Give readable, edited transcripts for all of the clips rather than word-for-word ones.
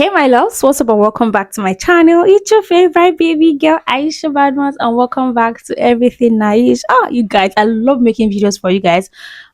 Hey my loves, what's up and welcome back to my channel. It's your favorite baby girl Aisha Badmas and welcome back to Everything Nice. You guys, I love making videos for you guys.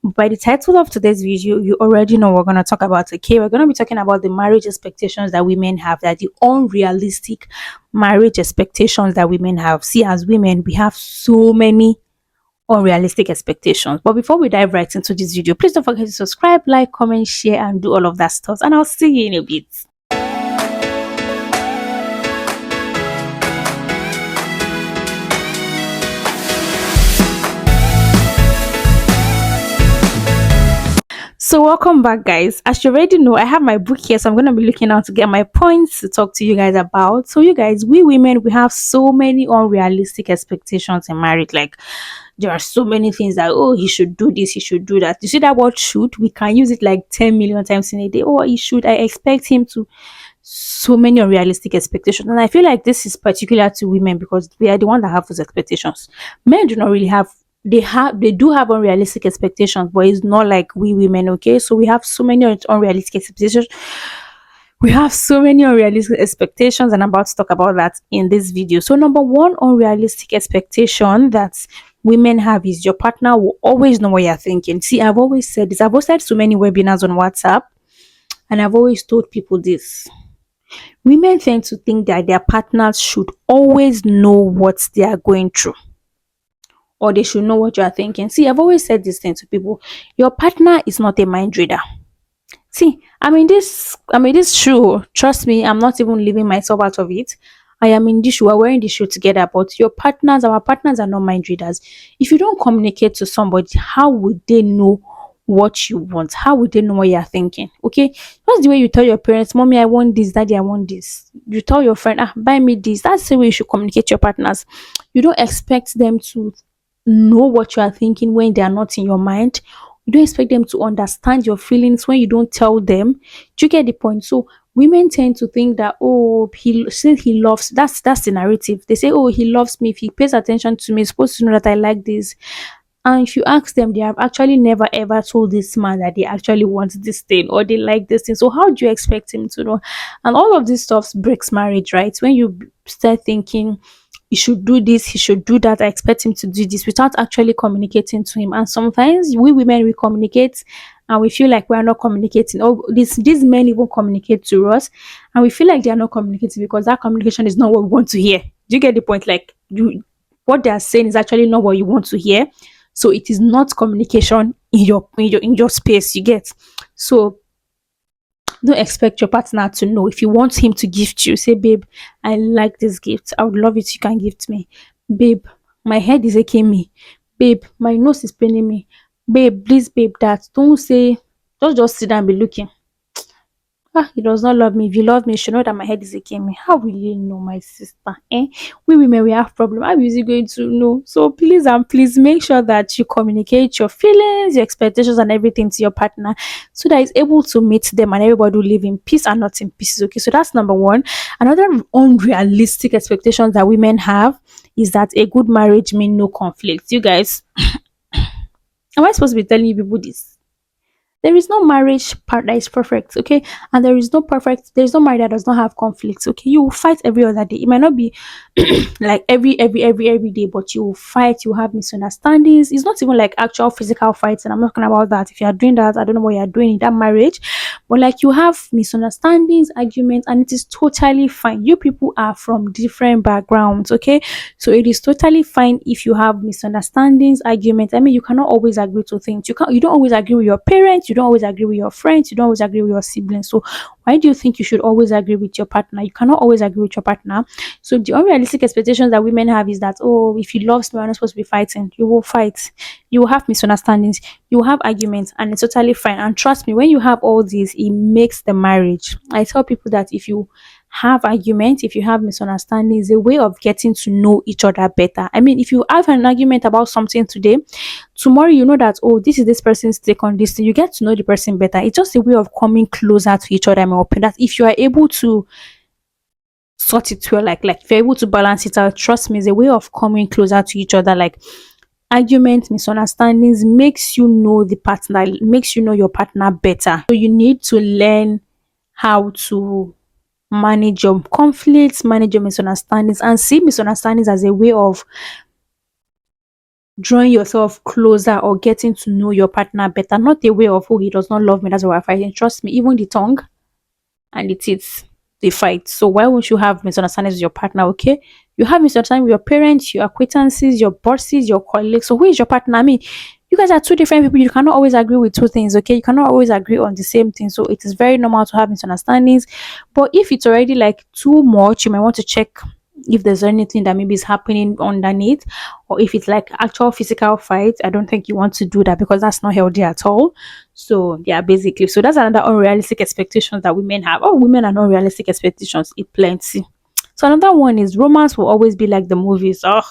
By the title of today's video, you already know what we're going to talk about. Okay, we're going to be talking about the marriage expectations that women have, that the unrealistic marriage expectations that women have. See, as women, we have so many unrealistic expectations. But before we dive right into this video, please don't forget to subscribe, like, comment, share, and do all of that stuff. And I'll see you in a bit. So welcome back guys. As you already know, I have my book here, so I'm going to be looking out to get my points to talk to you guys about. So you guys, we women, we have so many unrealistic expectations in marriage. Like there are so many things that, oh, he should do this, he should do that. You see that word should, we can use it like 10 million times in a day. Oh, he should, I expect him to. So many unrealistic expectations, and I feel like this is particular to women because we are the one that have those expectations. Men do not really have, they do have unrealistic expectations, but it's not like we women. Okay, so we have so many unrealistic expectations. We have so many unrealistic expectations, and I'm about to talk about that in this video. So number one unrealistic expectation that women have is your partner will always know what you're thinking. See, I've always said this, I've hosted so many webinars on WhatsApp, and I've always told people this: women tend to think that their partners should always know what they are going through, or they should know what you are thinking. See, I've always said this thing to people: your partner is not a mind reader. See, I mean this shoe. Trust me, I'm not even leaving myself out of it. I am in this shoe, we're wearing this shoe together, but our partners are not mind readers. If you don't communicate to somebody, how would they know what you want? How would they know what you're thinking? Okay. That's the way you tell your parents, mommy, I want this, daddy, I want this. You tell your friend, buy me this. That's the way you should communicate to your partners. You don't expect them to know what you are thinking when they are not in your mind. You don't expect them to understand your feelings when you don't tell them. Do you get the point? So women tend to think that, oh, since he loves, that's the narrative. They say, oh, he loves me. If he pays attention to me, he's supposed to know that I like this. And if you ask them, they have actually never ever told this man that they actually want this thing or they like this thing. So how do you expect him to know? And all of this stuff breaks marriage, right? When you start thinking he should do this, he should do that, I expect him to do this without actually communicating to him. And sometimes we women, we communicate and we feel like we are not communicating. Oh, these men even communicate to us and we feel like they are not communicating because that communication is not what we want to hear. Do you get the point? Like what they are saying is actually not what you want to hear. So it is not communication in your space. You get. So don't expect your partner to know. If you want him to gift you, say, babe, I like this gift, I would love it, you can gift me. Babe, my head is aching me. Babe, my nose is paining me. Babe, please, babe, that. Don't say, just sit down and be looking. He does not love me. If you love me, you should know that my head is aching me. How will you know, my sister? We women, we have problem. How is he going to know? So please and please make sure that you communicate your feelings, your expectations, and everything to your partner, so that he's able to meet them and everybody will live in peace and not in pieces. Okay, so that's number one. Another unrealistic expectations that women have is that a good marriage means no conflict. You guys, am I supposed to be telling you people this? There is no marriage part that is perfect, okay? And there is no marriage that does not have conflicts, okay? You will fight every other day. It might not be like every day, but you will fight, you will have misunderstandings. It's not even like actual physical fights, and I'm not talking about that. If you are doing that, I don't know what you are doing in that marriage, but like you have misunderstandings, arguments, and it is totally fine. You people are from different backgrounds, okay? So it is totally fine if you have misunderstandings, arguments. I mean, you cannot always agree to things. You don't always agree with your parents, you don't always agree with your friends, you don't always agree with your siblings. So why do you think you should always agree with your partner? You cannot always agree with your partner. So the unrealistic expectations that women have is that, oh, if you love me, we're not supposed to be fighting. You will fight, you will have misunderstandings, you will have arguments, and it's totally fine. And trust me, when you have all these, it makes the marriage. I tell people that if you have arguments, if you have misunderstandings, a way of getting to know each other better. I mean, if you have an argument about something today, tomorrow you know that, oh, this is this person's take on this thing. You get to know the person better. It's just a way of coming closer to each other. In my opinion, that if you are able to sort it well, like if you're able to balance it out, trust me, it's a way of coming closer to each other. Like arguments, misunderstandings makes you know the partner, makes you know your partner better. So you need to learn how to manage your conflicts, manage your misunderstandings, and see misunderstandings as a way of drawing yourself closer or getting to know your partner better, not a way of, oh, he does not love me, that's why we're fighting. Trust me, even the tongue and the teeth, they fight. So why won't you have misunderstandings with your partner? Okay, you have misunderstanding with your parents, your acquaintances, your bosses, your colleagues. So who is your partner? I mean, you guys are two different people. You cannot always agree with two things. Okay, you cannot always agree on the same thing. So it is very normal to have misunderstandings. But if it's already like too much, you might want to check if there's anything that maybe is happening underneath, or if it's like actual physical fight. I don't think you want to do that because that's not healthy at all. So yeah, basically, so that's another unrealistic expectations that women have. Oh, women and unrealistic expectations, it plenty. So another one is romance will always be like the movies. Oh,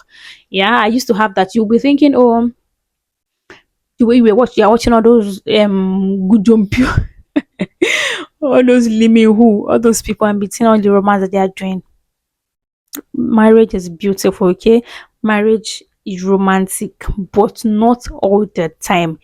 yeah, I used to have that. You'll be thinking, oh, the way you're watching all those good jump, all those limit who, all those people, and between all the romance that they are doing. Marriage is beautiful, okay? Marriage is romantic, but not all the time.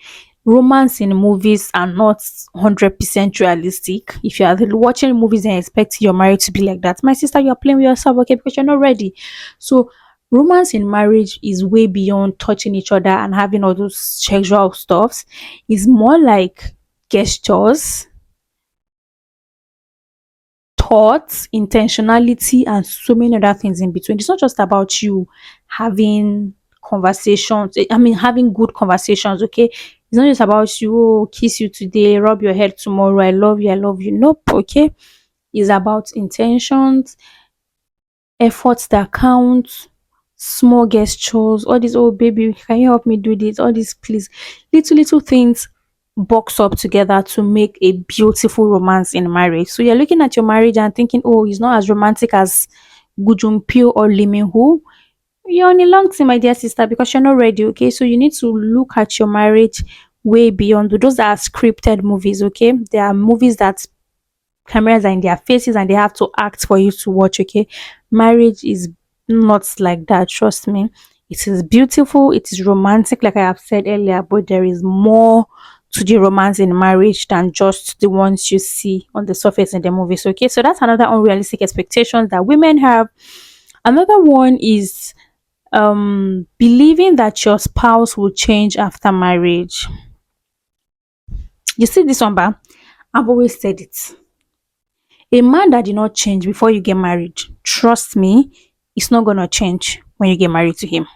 Romance in movies are not 100% realistic. If you are watching movies and expect your marriage to be like that, my sister, you're playing with yourself, okay, because you're not ready. So romance in marriage is way beyond touching each other and having all those sexual stuffs. It's more like gestures, thoughts, intentionality, and so many other things in between. It's not just about you having conversations. I mean, having good conversations. Okay, it's not just about you. Oh, kiss you today, rub your head tomorrow. I love you. I love you. Nope. Okay, it's about intentions, efforts that count, small gestures, all these, oh baby, can you help me do this? All these, please, little things box up together to make a beautiful romance in marriage. So you're looking at your marriage and thinking, oh, it's not as romantic as Gujumpio or Liminhu. You're on a long time, my dear sister, because you're not ready, okay? So you need to look at your marriage way beyond those are scripted movies, okay? There are movies that cameras are in their faces and they have to act for you to watch, okay? Marriage is not like that, trust me. It is beautiful, it is romantic, like I have said earlier, but there is more to the romance in marriage than just the ones you see on the surface in the movies, okay? So that's another unrealistic expectations that women have. Another one is believing that your spouse will change after marriage. You see this one, ba? I've always said it. A man that did not change before you get married, trust me, it's not gonna change when you get married to him.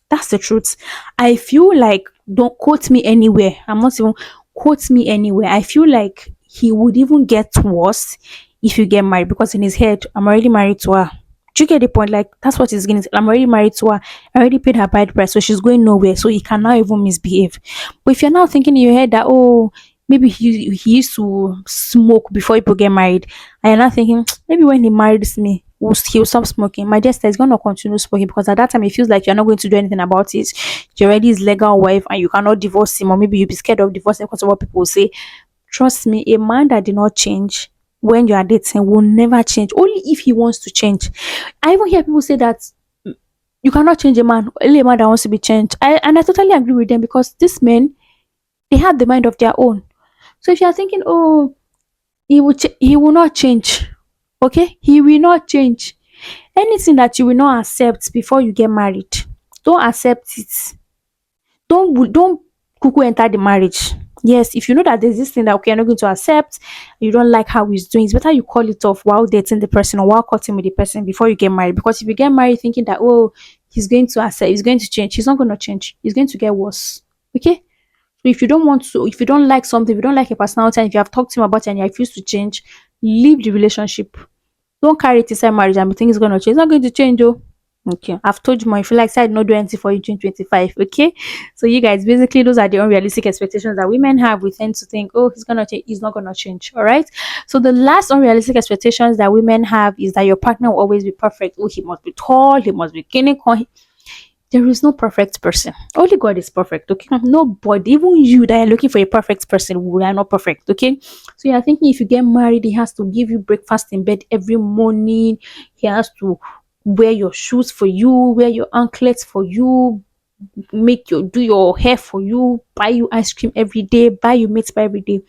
That's the truth. I feel like, don't quote me anywhere. I'm not even quote me anywhere. I feel like he would even get worse if you get married because in his head, I'm already married to her. Do you get the point? Like that's what he's getting. I'm already married to her. I already paid her bride price, so she's going nowhere. So he cannot even misbehave. But if you're now thinking in your head that oh maybe he used to smoke before people get married, and you're not thinking maybe when he marries me he'll stop smoking. My dear sister is going to continue smoking because at that time it feels like you're not going to do anything about it. You're already his legal wife and you cannot divorce him, or maybe you'll be scared of divorcing because of what people say. Trust me, a man that did not change when you are dating will never change, only if he wants to change. I even hear people say that you cannot change a man, only a man that wants to be changed. And I totally agree with them because these men, they have the mind of their own. So if you are thinking, oh, he will not change, okay? He will not change. Anything that you will not accept before you get married, don't accept it. Don't kuku enter the marriage. Yes, if you know that there's this thing that okay, you're not going to accept, you don't like how he's doing, it's better you call it off while dating the person or while cutting with the person before you get married. Because if you get married thinking that oh, he's going to accept, he's going to change, he's not going to change. He's going to get worse. Okay. So if you don't want to, if you don't like something, if you don't like a personality, and if you have talked to him about it and you refuse to change, leave the relationship. Don't carry it inside marriage and be thinking it's gonna change. It's not going to change, oh. Okay, I've told you more. If you like, say I did not do anything for you in 2025. Okay, so you guys, basically, those are the unrealistic expectations that women have. We tend to think, oh, he's gonna change. He's not gonna change. All right. So the last unrealistic expectations that women have is that your partner will always be perfect. Oh, he must be tall. He must be skinny. There is no perfect person. Only God is perfect. Okay. Nobody, even you that are looking for a perfect person, we are not perfect. Okay. So you are thinking if you get married, he has to give you breakfast in bed every morning. He has to wear your shoes for you, wear your anklets for you, do your hair for you, buy you ice cream every day, buy you meat pie every day.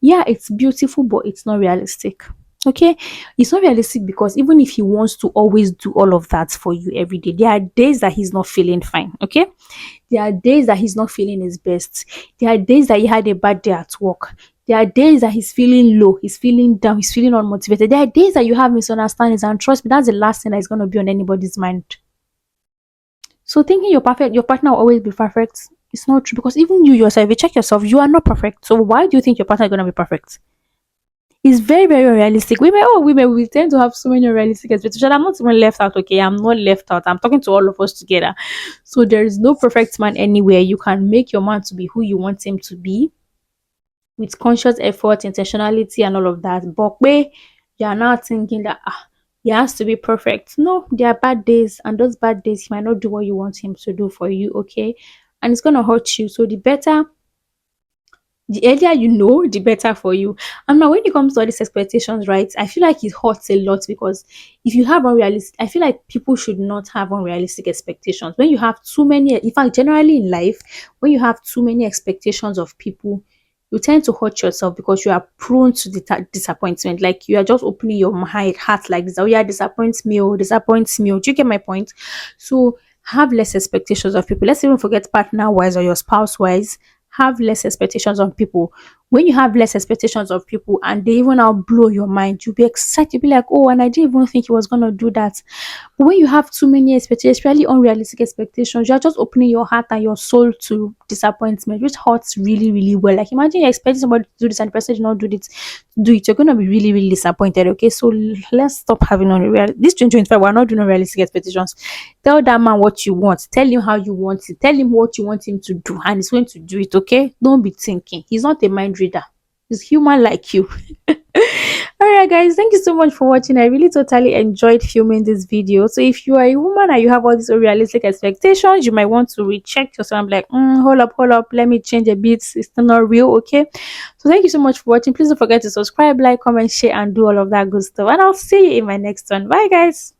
Yeah, it's beautiful, but it's not realistic. Okay, it's not realistic because even if he wants to always do all of that for you every day, there are days that he's not feeling fine. Okay, there are days that he's not feeling his best. There are days that he had a bad day at work. There are days that he's feeling low, he's feeling down, he's feeling unmotivated. There are days that you have misunderstandings, and trust me, that's the last thing that's going to be on anybody's mind. So thinking you're perfect, your partner will always be perfect, it's not true, because even you yourself, if you check yourself, you are not perfect. So why do you think your partner is going to be perfect? It's very, very unrealistic. Women, we tend to have so many unrealistic expectations. I'm not even left out, okay? I'm not left out. I'm talking to all of us together. So there is no perfect man anywhere. You can make your man to be who you want him to be with conscious effort, intentionality, and all of that. But where you are now thinking that he has to be perfect. No, there are bad days, and those bad days he might not do what you want him to do for you, okay? And it's gonna hurt you. So the earlier you know, the better for you. And now, when it comes to all these expectations, right, I feel like it hurts a lot because if you have unrealistic, I feel like people should not have unrealistic expectations. When you have too many, in fact, generally in life, when you have too many expectations of people, you tend to hurt yourself because you are prone to disappointment. Like you are just opening your mind, heart like this. Oh, yeah, disappoints me, oh, disappoints me. Oh. Do you get my point? So have less expectations of people. Let's even forget partner wise or your spouse wise, have less expectations on people. When you have less expectations of people and they even now blow your mind, you'll be excited. You'll be like, oh, and I didn't even think he was gonna do that. But when you have too many expectations, especially unrealistic expectations, you're just opening your heart and your soul to disappointment, which hurts really, really well. Like imagine you're expecting somebody to do this and the person did not do it. You're gonna be really, really disappointed. Okay, so let's stop having unreal. This 2025, we're not doing unrealistic expectations. Tell that man what you want. Tell him how you want it. Tell him what you want him to do, and he's going to do it. Okay, don't be thinking. He's not a mind reader. He's human like you. All right, guys, thank you so much for watching. I really totally enjoyed filming this video. So if you are a woman and you have all these unrealistic expectations, you might want to recheck yourself and be like, hold up, let me change a bit. It's still not real. Okay, so thank you so much for watching. Please don't forget to subscribe, like, comment, share, and do all of that good stuff, and I'll see you in my next one. Bye, guys.